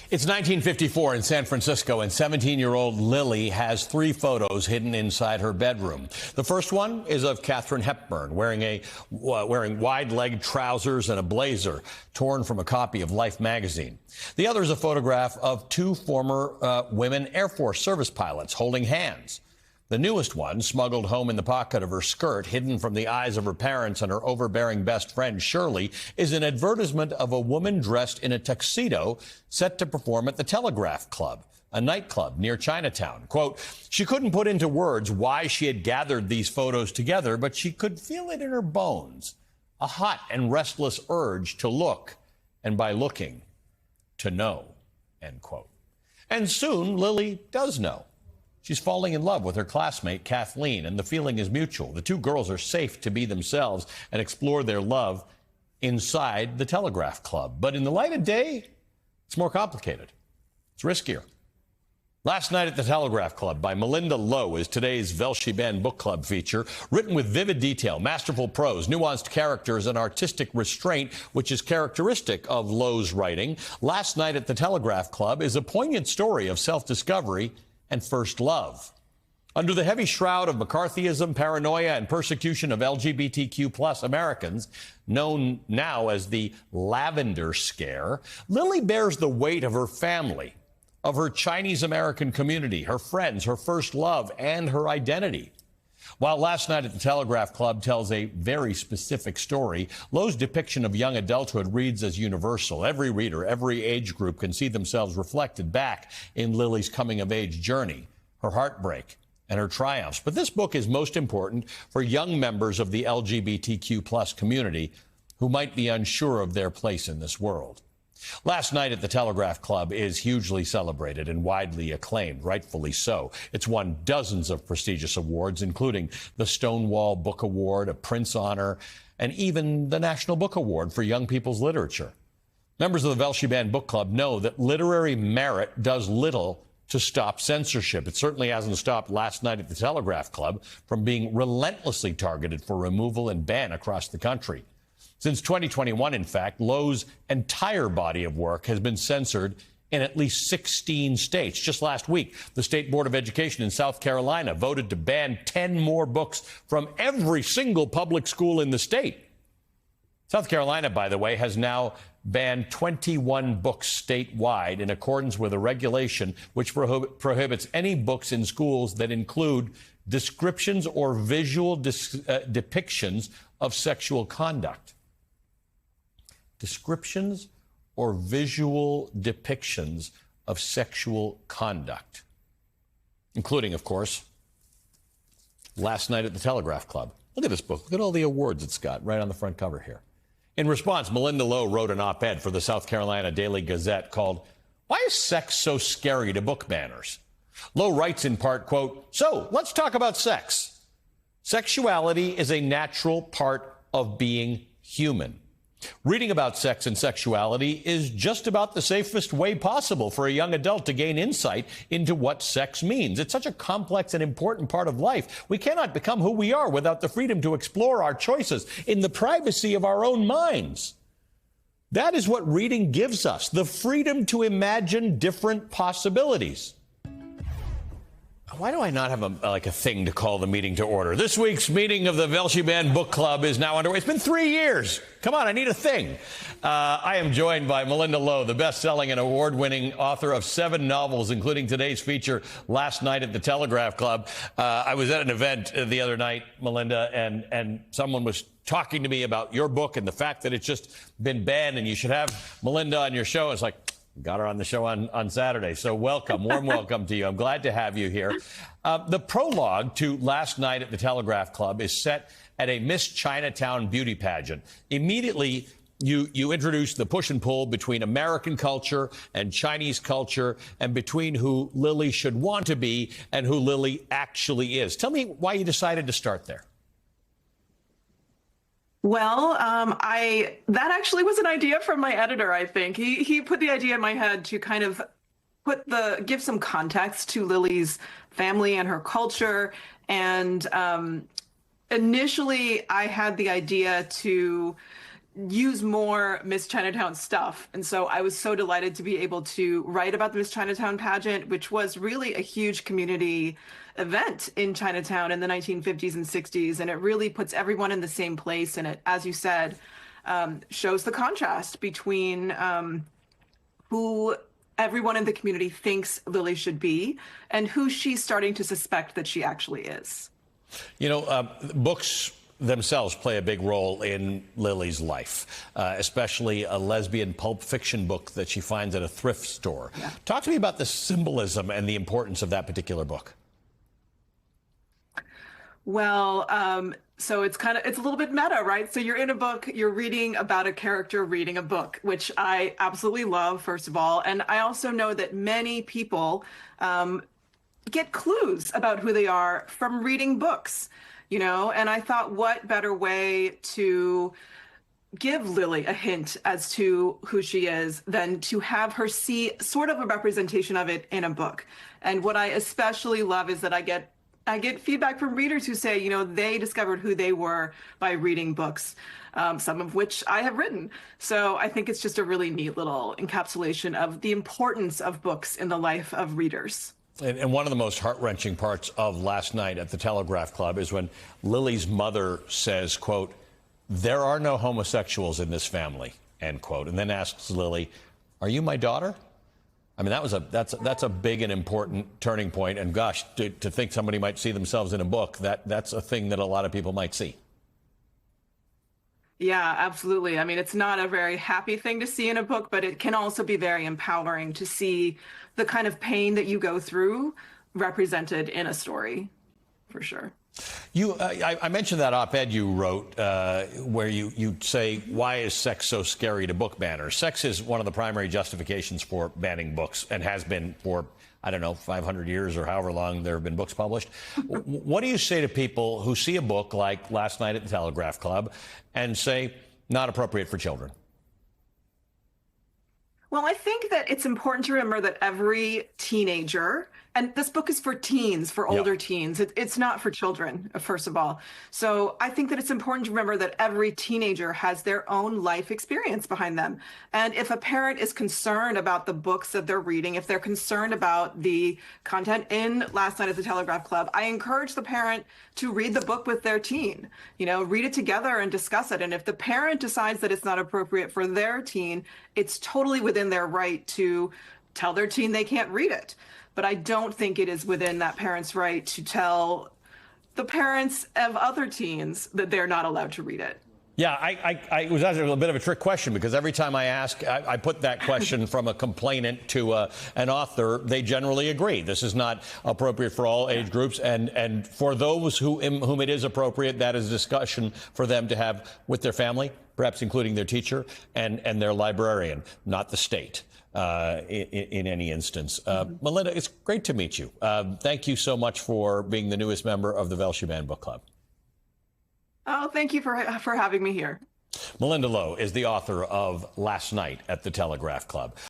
It's 1954 in San Francisco, and 17-year-old Lily has three photos hidden inside her bedroom. The first one is of Katharine Hepburn wearing wide-legged trousers and a blazer torn from a copy of Life magazine. The other is a photograph of two former women Air Force service pilots holding hands. The newest one, smuggled home in the pocket of her skirt, hidden from the eyes of her parents and her overbearing best friend, Shirley, is an advertisement of a woman dressed in a tuxedo set to perform at the Telegraph Club, a nightclub near Chinatown. Quote, she couldn't put into words why she had gathered these photos together, but she could feel it in her bones, a hot and restless urge to look, and by looking, to know, end quote. And soon, Lily does know. She's falling in love with her classmate, Kathleen, and the feeling is mutual. The two girls are safe to be themselves and explore their love inside the Telegraph Club. But in the light of day, it's more complicated. It's riskier. Last Night at the Telegraph Club by Malinda Lo is today's Velshi Band Book Club feature, written with vivid detail, masterful prose, nuanced characters, and artistic restraint, which is characteristic of Lo's writing. Last Night at the Telegraph Club is a poignant story of self-discovery and first love. Under the heavy shroud of McCarthyism, paranoia, and persecution of LGBTQ+ Americans, known now as the Lavender Scare, Lily bears the weight of her family, of her Chinese-American community, her friends, her first love, and her identity. While Last Night at the Telegraph Club tells a very specific story, Lo's depiction of young adulthood reads as universal. Every reader, every age group can see themselves reflected back in Lily's coming-of-age journey, her heartbreak, and her triumphs. But this book is most important for young members of the LGBTQ+ community who might be unsure of their place in this world. Last Night at the Telegraph Club is hugely celebrated and widely acclaimed, rightfully so. It's won dozens of prestigious awards, including the Stonewall Book Award, a Prince Honor, and even the National Book Award for Young People's Literature. Members of the Velshi Band Book Club know that literary merit does little to stop censorship. It certainly hasn't stopped Last Night at the Telegraph Club from being relentlessly targeted for removal and ban across the country. Since 2021, in fact, Lo's entire body of work has been censored in at least 16 states. Just last week, the State Board of Education in South Carolina voted to ban 10 more books from every single public school in the state. South Carolina, by the way, has now banned 21 books statewide in accordance with a regulation which prohibits any books in schools that include descriptions or visual depictions of sexual conduct. Descriptions or visual depictions of sexual conduct, including, of course, Last Night at the Telegraph Club. Look at this book. Look at all the awards it's got right on the front cover here. In response, Malinda Lo wrote an op-ed for the South Carolina Daily Gazette called, "Why is sex so scary to book banners?" Lo writes in part, quote, "So let's talk about sex. Sexuality is a natural part of being human. Reading about sex and sexuality is just about the safest way possible for a young adult to gain insight into what sex means. It's such a complex and important part of life. We cannot become who we are without the freedom to explore our choices in the privacy of our own minds. That is what reading gives us, the freedom to imagine different possibilities." Why do I not have a thing to call the meeting to order? This week's meeting of the Velshi Band Book Club is now underway. It's been 3 years. Come on, I need a thing. I am joined by Malinda Lo, the best-selling and award-winning author of 7 novels, including today's feature, Last Night at the Telegraph Club. I was at an event the other night, Malinda, and someone was talking to me about your book and the fact that it's just been banned and you should have Malinda on your show. It's like, got her on the show on Saturday. So welcome, warm welcome to you. I'm glad to have you here. The prologue to Last Night at the Telegraph Club is set at a Miss Chinatown beauty pageant. Immediately, you introduce the push and pull between American culture and Chinese culture and between who Lily should want to be and who Lily actually is. Tell me why you decided to start there. Well, that actually was an idea from my editor, I think. He put the idea in my head to kind of give some context to Lily's family and her culture. And initially, I had the idea to use more Miss Chinatown stuff. And so I was so delighted to be able to write about the Miss Chinatown pageant, which was really a huge community event in Chinatown in the 1950s and 60s. And it really puts everyone in the same place. And it, as you said, shows the contrast between who everyone in the community thinks Lily should be and who she's starting to suspect that she actually is. You know, books themselves play a big role in Lily's life, especially a lesbian pulp fiction book that she finds at a thrift store. Yeah. Talk to me about the symbolism and the importance of that particular book. Well, so it's a little bit meta, right? So you're in a book, you're reading about a character reading a book, which I absolutely love, first of all. And I also know that many people get clues about who they are from reading books, you know? And I thought, what better way to give Lily a hint as to who she is than to have her see sort of a representation of it in a book. And what I especially love is that I get feedback from readers who say, you know, they discovered who they were by reading books, some of which I have written. So I think it's just a really neat little encapsulation of the importance of books in the life of readers. And one of the most heart-wrenching parts of last night at the Telegraph Club is when Lily's mother says, quote, "There are no homosexuals in this family," end quote, and then asks Lily, "Are you my daughter?" I mean, that's a big and important turning point. And gosh, to think somebody might see themselves in a book, that's a thing that a lot of people might see. Yeah, absolutely. I mean, it's not a very happy thing to see in a book, but it can also be very empowering to see the kind of pain that you go through represented in a story, for sure. I mentioned that op-ed you wrote where you say, why is sex so scary to book banners? Sex is one of the primary justifications for banning books and has been for, I don't know, 500 years or however long there have been books published. What do you say to people who see a book like Last Night at the Telegraph Club and say, not appropriate for children? Well, I think that it's important to remember that every teenager, and this book is for teens, for older teens. It's not for children, first of all. So I think that it's important to remember that every teenager has their own life experience behind them. And if a parent is concerned about the books that they're reading, if they're concerned about the content in Last Night at the Telegraph Club, I encourage the parent to read the book with their teen. You know, read it together and discuss it. And if the parent decides that it's not appropriate for their teen, it's totally within their right to tell their teen they can't read it. But I don't think it is within that parent's right to tell the parents of other teens that they're not allowed to read it. Yeah, I was asking a bit of a trick question because every time I ask, I put that question from a complainant to an author, they generally agree. This is not appropriate for all age groups. And for those whom it is appropriate, that is a discussion for them to have with their family, perhaps including their teacher and their librarian, not the state. In any instance. Melinda, it's great to meet you. Thank you so much for being the newest member of the Velshi Band Book Club. Oh, thank you for having me here. Melinda Lowe is the author of Last Night at the Telegraph Club.